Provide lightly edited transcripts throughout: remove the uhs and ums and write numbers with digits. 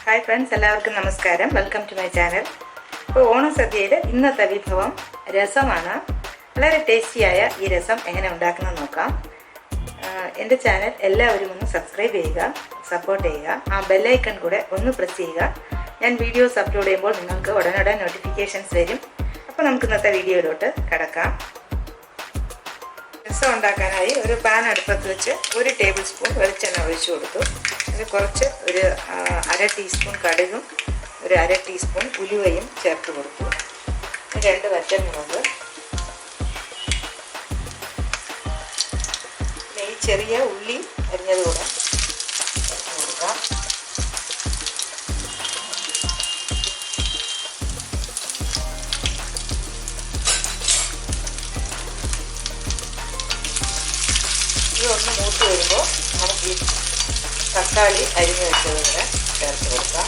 Hi friends, എല്ലാവർക്കും നമസ്കാരം. Welcome to my channel. ഇപ്പോൾ ഓണസദ്യയുടെ ഇന്നത്തെ വിഭവം രസമാണ്. വളരെ ടേസ്റ്റിയായ ഈ രസം എങ്ങനെ ഉണ്ടാക്കുന്നത് നോക്കാം. എൻ്റെ ചാനൽ എല്ലാവരും ഒന്ന് സബ്സ്ക്രൈബ് ചെയ്യുക, സപ്പോർട്ട് ചെയ്യുക. ആ ബെല്ലൈക്കൺ കൂടെ ഒന്ന് പ്രസ് ചെയ്യുക. ഞാൻ വീഡിയോസ് അപ്ലോഡ് ചെയ്യുമ്പോൾ നിങ്ങൾക്ക് ഉടനടി നോട്ടിഫിക്കേഷൻസ് വരും. അപ്പോൾ നമുക്ക് ഇന്നത്തെ വീഡിയോയിലോട്ട് കടക്കാം. രസം ഉണ്ടാക്കാനായി ഒരു പാൻ അടുപ്പത്ത് വെച്ച് 1 ടേബിൾ സ്പൂൺ വെളിച്ചെണ്ണ ഒഴിച്ചു കൊടുത്തു. അതിൽ കുറച്ച് ഒരു 1/2 ടീസ്പൂൺ കടുകും ഒരു 1/2 ടീസ്പൂൺ ഉലുവയും ചേർത്ത് കൊടുത്തു. 2 വറ്റൽമുളക്, ഈ ചെറിയ ഉള്ളി അരിഞ്ഞതുകൂടെ കൊടുക്കാം. ഇതൊന്ന് മൂത്ത് വരുമ്പോൾ നമുക്ക് ഈ തക്കാളി അരിഞ്ഞ് വെച്ചത് കൂടെ ചേർത്ത് കൊടുക്കാം.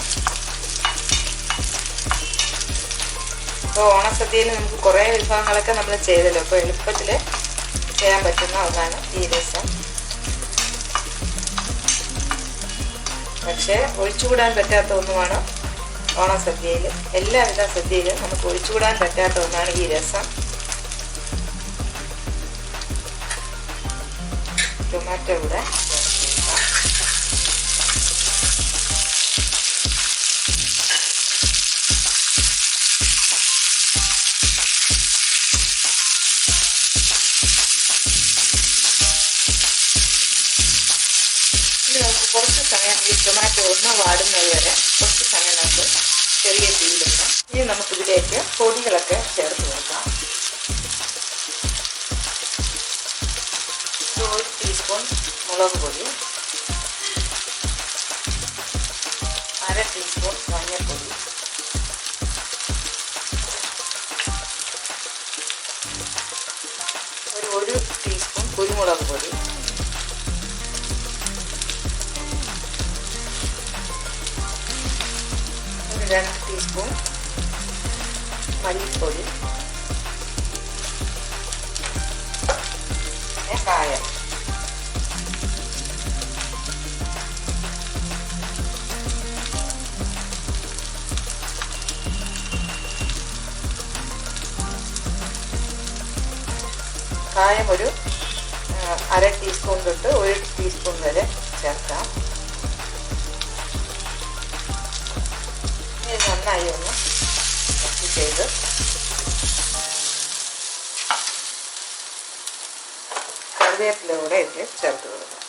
ഇപ്പോൾ ഓണസദ്യയിൽ നമുക്ക് കുറേ വിഭവങ്ങളൊക്കെ നമ്മൾ ചെയ്തല്ലോ. അപ്പോൾ എളുപ്പത്തിൽ ചെയ്യാൻ പറ്റുന്ന ഒന്നാണ് ഈ രസം. പക്ഷേ ഒഴിച്ചുകൂടാൻ പറ്റാത്ത ഒന്നുമാണ് ഓണസദ്യയിൽ. എല്ലാവിധ സദ്യയിലും നമുക്ക് ഒഴിച്ചുകൂടാൻ പറ്റാത്ത ഒന്നാണ് ഈ രസം. ടൊമാറ്റോ കൂടെ നമുക്ക് കുറച്ച് സമയം ഈ ടൊമാറ്റോ ഒന്ന് വാടുന്നത് വരെ കുറച്ച് സമയം നമുക്ക് ചെറിയ തീയിലിടണം. ഇനി നമുക്കിതിലേക്ക് പൊടികളൊക്കെ ചേർത്ത് കൊടുക്കാം. 1 ടീസ്പൂൺ മുളക് പൊടി, 1/2 ടീസ്പൂൺ മഞ്ഞൾപ്പൊടി, 1 ടീസ്പൂൺ കുരുമുളക് പൊടി, 2 ടീസ്പൂൺ മല്ലിപ്പൊടി, പിന്നെ കായം. കായം ഒരു 1/2 ടീസ്പൂൺ തൊട്ട് 1 ടീസ്പൂൺ വരെ ചേർക്കാം. ഇത് നന്നായി ഒന്ന് മിക്സ് ചെയ്ത് കറിവേപ്പില കൂടെ ഇതിൽ ചേർത്ത് കൊടുക്കാം.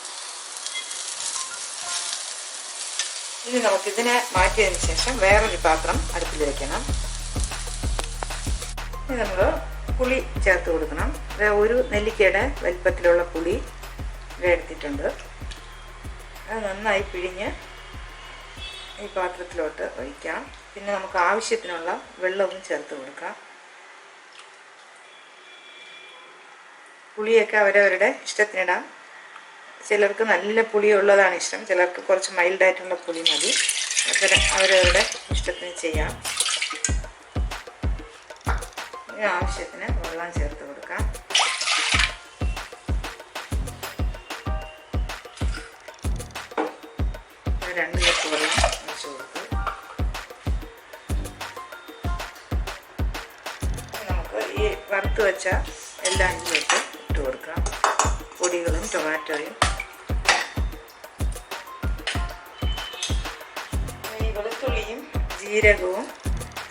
ഇനി നമുക്കിതിനെ മാറ്റിയതിന് ശേഷം വേറൊരു പാത്രം അടുപ്പിൽ വയ്ക്കണം. ഇനി നമ്മൾ പുളി ചേർത്ത് കൊടുക്കണം. 1 നെല്ലിക്കയുടെ വലിപ്പത്തിലുള്ള പുളി എടുത്തിട്ടുണ്ട്. അത് നന്നായി പിഴിഞ്ഞ് ഈ പാത്രത്തിലോട്ട് ഒഴിക്കാം. പിന്നെ നമുക്ക് ആവശ്യത്തിനുള്ള വെള്ളവും ചേർത്ത് കൊടുക്കാം. പുളിയൊക്കെ അവരവരുടെ ഇഷ്ടത്തിനിടാം. ചിലർക്ക് നല്ല പുളിയുള്ളതാണ് ഇഷ്ടം, ചിലർക്ക് കുറച്ച് മൈൽഡായിട്ടുള്ള പുളി മതി. അവരവരുടെ ഇഷ്ടത്തിന് ചെയ്യാം. ആവശ്യത്തിന് വെള്ളം ചേർത്ത് കൊടുക്കാം. രണ്ട് കപ്പ് വെള്ളം ഒഴിച്ച് കൊടുത്ത് നമുക്ക് ഈ വറുത്ത് വെച്ച എല്ലാം ഇതിലേക്ക് ഇട്ട് കൊടുക്കാം. പൊടികളും ടൊമാറ്റോയും. ഈ വെളുത്തുള്ളിയും ജീരകവും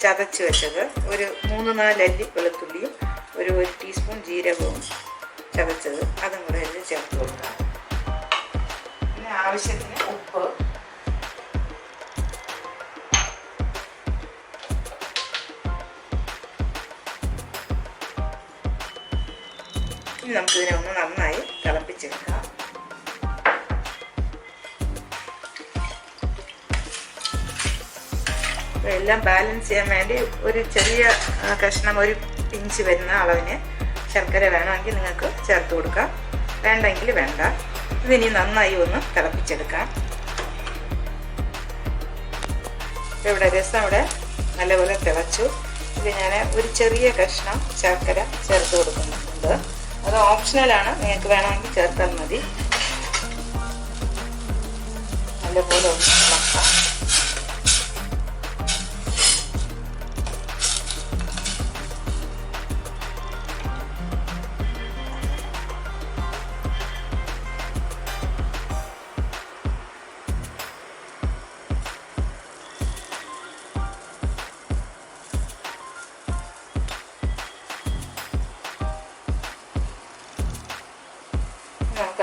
ചതച്ച് വെച്ചത്, ഒരു 3-4 അല്ലി വെളുത്തുള്ളിയും 1 ടീസ്പൂൺ ജീരകവും ചതച്ചത്, അതും കൂടെ ഇതിൽ ചേർത്ത് കൊടുക്കാം. പിന്നെ ആവശ്യത്തിന് ഉപ്പ്, ഇനി നമുക്കിതിനെ ഒന്ന് നന്നായി തിളപ്പിച്ചെടുക്കാം. എല്ലാം ബാലൻസ് ചെയ്യാൻ വേണ്ടി ഒരു ചെറിയ കഷ്ണം, 1 പിഞ്ച് വരുന്ന അളവിന് ശർക്കര വേണമെങ്കിൽ നിങ്ങൾക്ക് ചേർത്ത് കൊടുക്കാം, വേണ്ടെങ്കിൽ വേണ്ട. ഇതിനി നന്നായി ഒന്ന് തിളപ്പിച്ചെടുക്കാം. ഇവിടെ രസം ഇവിടെ നല്ലപോലെ തിളച്ചു. ഇത് ഞാൻ ഒരു ചെറിയ കഷ്ണം ശർക്കര ചേർത്ത് കൊടുക്കുന്നുണ്ട്. അത് ഓപ്ഷണലാണ്, നിങ്ങൾക്ക് വേണമെങ്കിൽ ചേർത്താൽ മതി. നല്ലപോലെ ഒന്ന് ഇളക്കാം.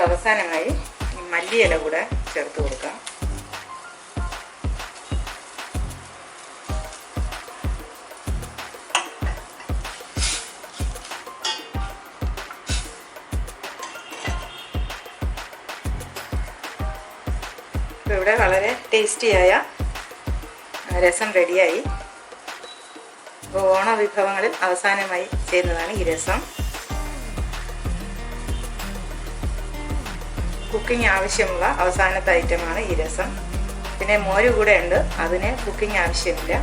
അവസാനമായി മല്ലിയില കൂടെ ചേർത്ത് കൊടുക്കാം. ഇപ്പോൾ ഇവിടെ വളരെ ടേസ്റ്റിയായ രസം റെഡിയായി. അപ്പോൾ ഓണ വിഭവങ്ങളിൽ അവസാനമായി ചെയ്യുന്നതാണ് ഈ രസം. കുക്കിംഗ് ആവശ്യമുള്ള അവസാനത്തെ ഐറ്റമാണ് ഈ രസം. പിന്നെ മോര് കൂടെ ഉണ്ട്, അതിന് കുക്കിംഗ് ആവശ്യമില്ല.